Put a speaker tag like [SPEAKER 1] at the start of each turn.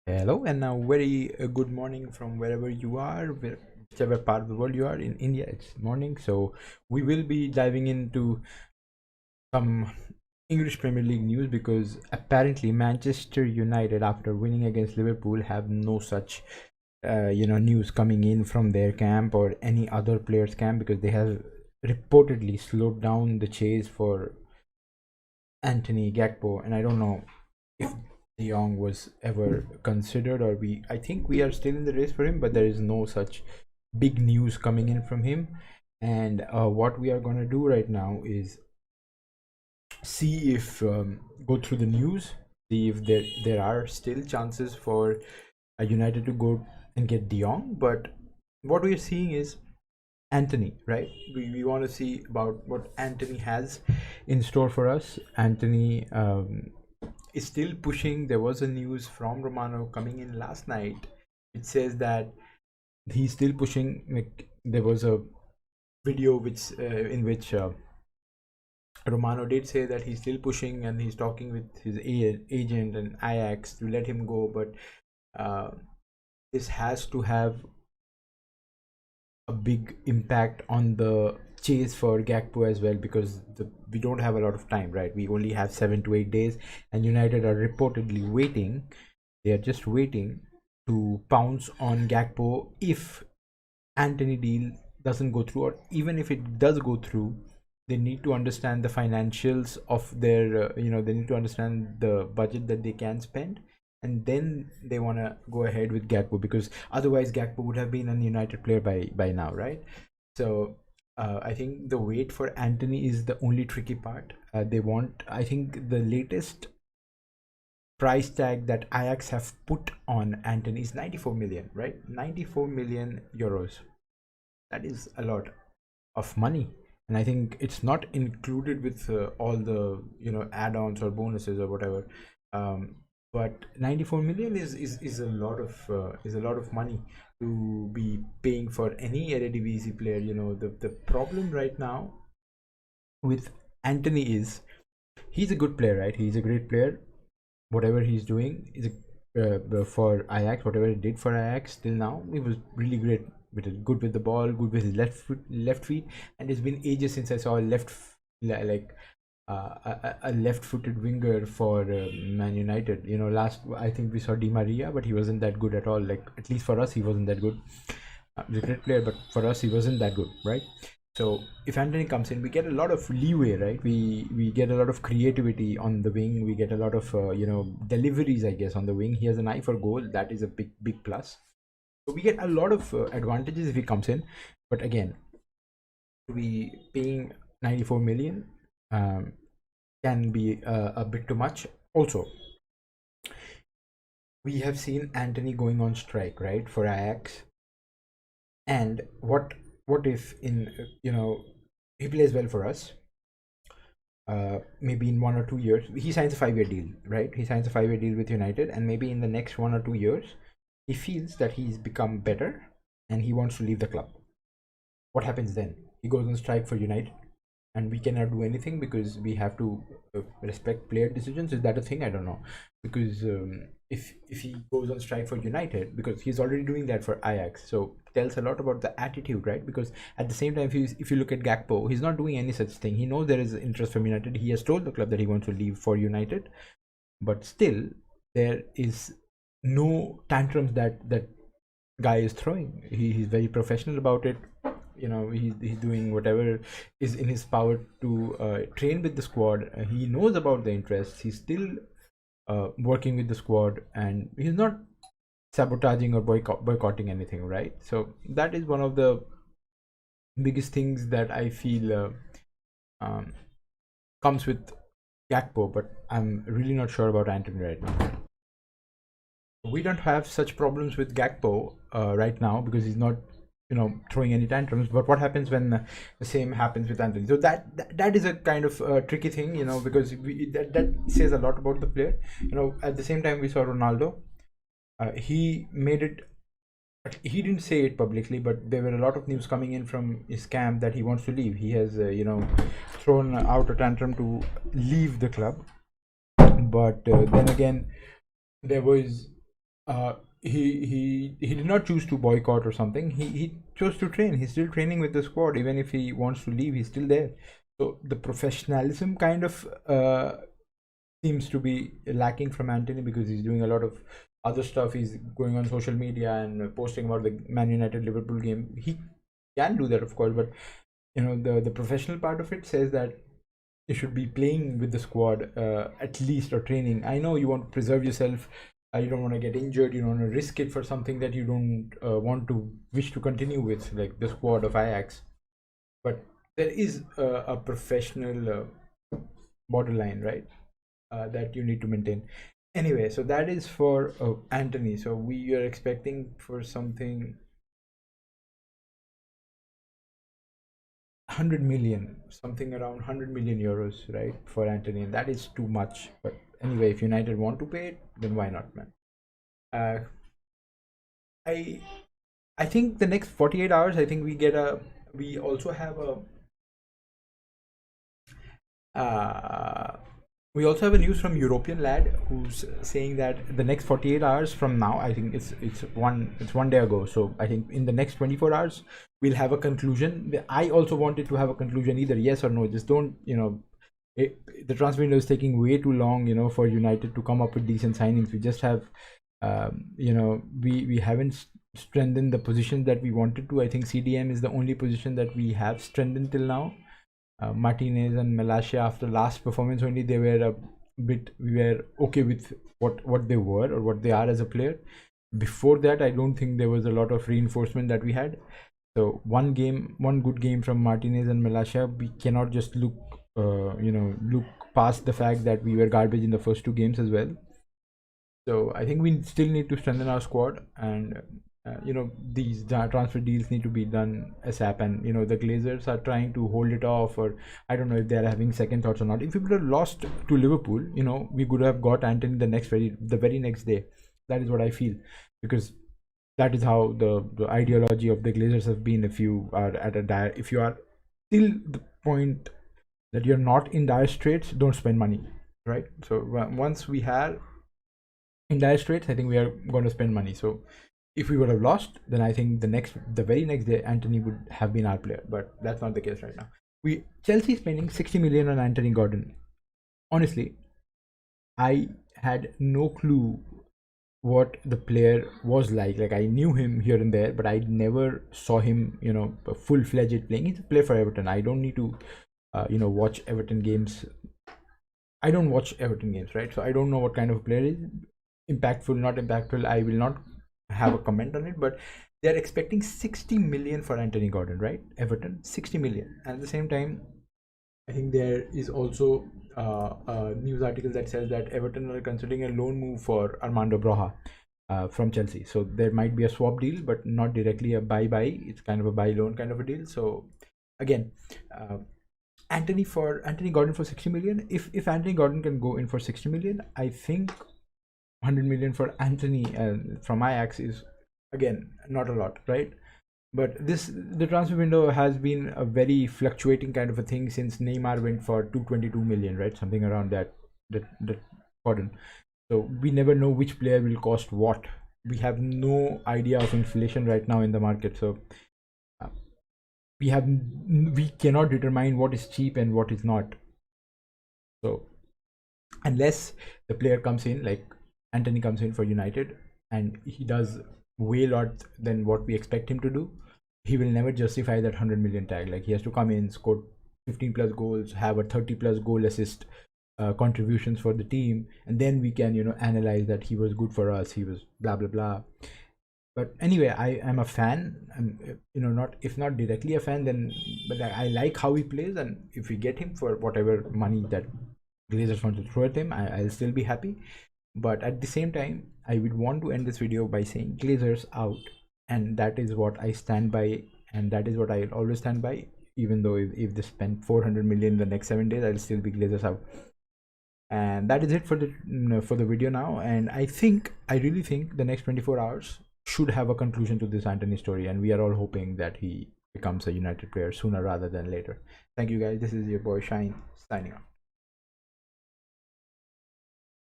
[SPEAKER 1] Hello, and a very good morning from wherever you are, whichever part of the world you are. In India, it's morning, so we will be diving into some English Premier League news because apparently Manchester United, after winning against Liverpool, have no such news coming in from their camp or any other players' camp because they have reportedly slowed down the chase for Anthony GAKPO, and I don't know if De Jong was ever considered, or I think we are still in the race for him, but there is no such big news coming in from him. And what we are going to do right now is see if go through the news, see if there are still chances for United to go and get De Jong. But what we are seeing is Anthony, right? We want to see about what Anthony has in store for us. Anthony is still pushing. There was a news from Romano coming in last night. It says that he's still pushing. Like, there was a video in which Romano did say that he's still pushing and he's talking with his agent and Ajax to let him go, but uh, this has to have a big impact on the chase for Gakpo as well, because we don't have a lot of time, right? We only have 7 to 8 days, and United are reportedly waiting. They are just waiting to pounce on Gakpo if Anthony deal doesn't go through, or even if it does go through. They need to understand the financials of their, they need to understand the budget that they can spend, and then they want to go ahead with Gakpo, because otherwise Gakpo would have been a United player by now, right? So I think the wait for Anthony is the only tricky part. They want, I think, the latest price tag that Ajax have put on Anthony is 94 million, right? 94 million euros. That is a lot of money, and I think it's not included with all the add-ons or bonuses or whatever. um, but 94 million is a lot of money to be paying for any Eredivisie player. The problem right now with Anthony is he's a good player, right? He's a great player. Whatever he's doing is for Ajax. Whatever he did for Ajax till now, he was really great with it. Good with the ball, good with his left feet. And it's been ages since I saw a like a left-footed winger for Man United. Last I think we saw Di Maria, but he wasn't that good at all. Like, at least for us, he wasn't that good. He's a great player, but for us, he wasn't that good, right? So if Anthony comes in, we get a lot of leeway, right? We get a lot of creativity on the wing. We get a lot of deliveries, I guess, on the wing. He has an eye for goal. That is a big plus. So we get a lot of advantages if he comes in. But again, we paying 94 million can be a bit too much. Also, we have seen Anthony going on strike, right, for Ajax. And what if in he plays well for us, maybe in 1 or 2 years he signs a 5-year deal, right? He signs a 5-year deal with United, and maybe in the next 1 or 2 years he feels that he's become better and he wants to leave the club. What happens then? He goes on strike for United, and we cannot do anything because we have to respect player decisions. Is that a thing? I don't know, because if he goes on strike for United, because he's already doing that for Ajax, so tells a lot about the attitude, right? Because at the same time, if you look at Gakpo, he's not doing any such thing. He knows there is interest from United. He has told the club that he wants to leave for United, but still there is no tantrums that guy is throwing. He's very professional about it. He's doing whatever is in his power to train with the squad. He knows about the interests. He's still working with the squad, and he's not sabotaging or boycotting anything, right? So that is one of the biggest things that I feel um, comes with Gakpo, but I'm really not sure about Anthony right now. We don't have such problems with Gakpo right now because he's not throwing any tantrums. But what happens when the same happens with Anthony? So that is a kind of tricky thing, because that says a lot about the player. At the same time, we saw Ronaldo. He made it. He didn't say it publicly, but there were a lot of news coming in from his camp that he wants to leave. He has thrown out a tantrum to leave the club. But then again, there was he did not choose to boycott or something. He chose to train. He's still training with the squad. Even if he wants to leave, he's still there. So the professionalism kind of seems to be lacking from Anthony, because he's doing a lot of other stuff. He's going on social media and posting about the Man United Liverpool game. He can do that, of course, but the professional part of it says that you should be playing with the squad, at least, or training. I know you want to preserve yourself. You don't want to get injured. You don't want to risk it for something that you don't want to wish to continue with, like the squad of Ajax. But there is a professional borderline, right? That you need to maintain. Anyway, so that is for Anthony. So we are expecting for something 100 million, something around 100 million euros, right, for Anthony, and that is too much. But anyway, if United want to pay it, then why not, man? Uh, I I think the next 48 hours, I think we also have a uh, we also have a news from European lad who's saying that the next 48 hours from now, I think it's one day ago. So I think in the next 24 hours we'll have a conclusion. I also wanted to have a conclusion, either yes or no. Just don't, the transfer window is taking way too long, for United to come up with decent signings. We just have, we haven't strengthened the positions that we wanted to. I think CDM is the only position that we have strengthened till now. Martinez and Malacia, after last performance only, they were a bit, we were okay with what they were or what they are as a player. Before that, I don't think there was a lot of reinforcement that we had. So one good game from Martinez and Malacia, we cannot just look past the fact that we were garbage in the first two games as well. So I think we still need to strengthen our squad, and these transfer deals need to be done ASAP. And the Glazers are trying to hold it off, or I don't know if they're having second thoughts or not. If we would have lost to Liverpool, we could have got Anthony the very next day. That is what I feel, because that is how the ideology of the Glazers have been. If you are if you are till the point that you're not in dire straits, don't spend money, right? So once we have in dire straits, I think we are going to spend money. So if we would have lost, then I think the very next day Anthony would have been our player, but that's not the case right now. Chelsea spending 60 million on Anthony Gordon. Honestly, I had no clue what the player was like. Like, I knew him here and there, but I never saw him, full-fledged playing. He's a player for Everton. I don't need to, watch Everton games. I don't watch Everton games, right? So I don't know what kind of player is impactful, not impactful. I will not have a comment on it, but they're expecting 60 million for Anthony Gordon, right? Everton, 60 million. And at the same time, I think there is also a news article that says that Everton are considering a loan move for Armando Broja from Chelsea. So there might be a swap deal, but not directly a buy. It's kind of a buy loan kind of a deal. So again, Anthony Gordon for 60 million. If Anthony Gordon can go in for 60 million, I think 100 million for Anthony from Ajax is, again, not a lot, right? But the transfer window has been a very fluctuating kind of a thing since Neymar went for 222 million, right? Something around that Gordon. So we never know which player will cost what. We have no idea of inflation right now in the market. So we cannot determine what is cheap and what is not. So unless the player comes in, like Anthony comes in for United and he does way lot than what we expect him to do, he will never justify that 100 million tag. Like, he has to come in, score 15 plus goals, have a 30 plus goal assist contributions for the team, and then we can analyze that he was good for us, he was blah blah blah. But anyway, I am a fan. I'm, not, if not directly a fan, then, but I like how he plays, and if we get him for whatever money that Glazers want to throw at him, I'll still be happy. But at the same time, I would want to end this video by saying Glazers out, and that is what I stand by, and that is what I'll always stand by. Even though if they spend 400 million in the next 7 days, I'll still be Glazers out. And that is it for the video now. And I really think the next 24 hours should have a conclusion to this Anthony story, and we are all hoping that he becomes a United player sooner rather than later. Thank you guys. This is your boy Shine signing off.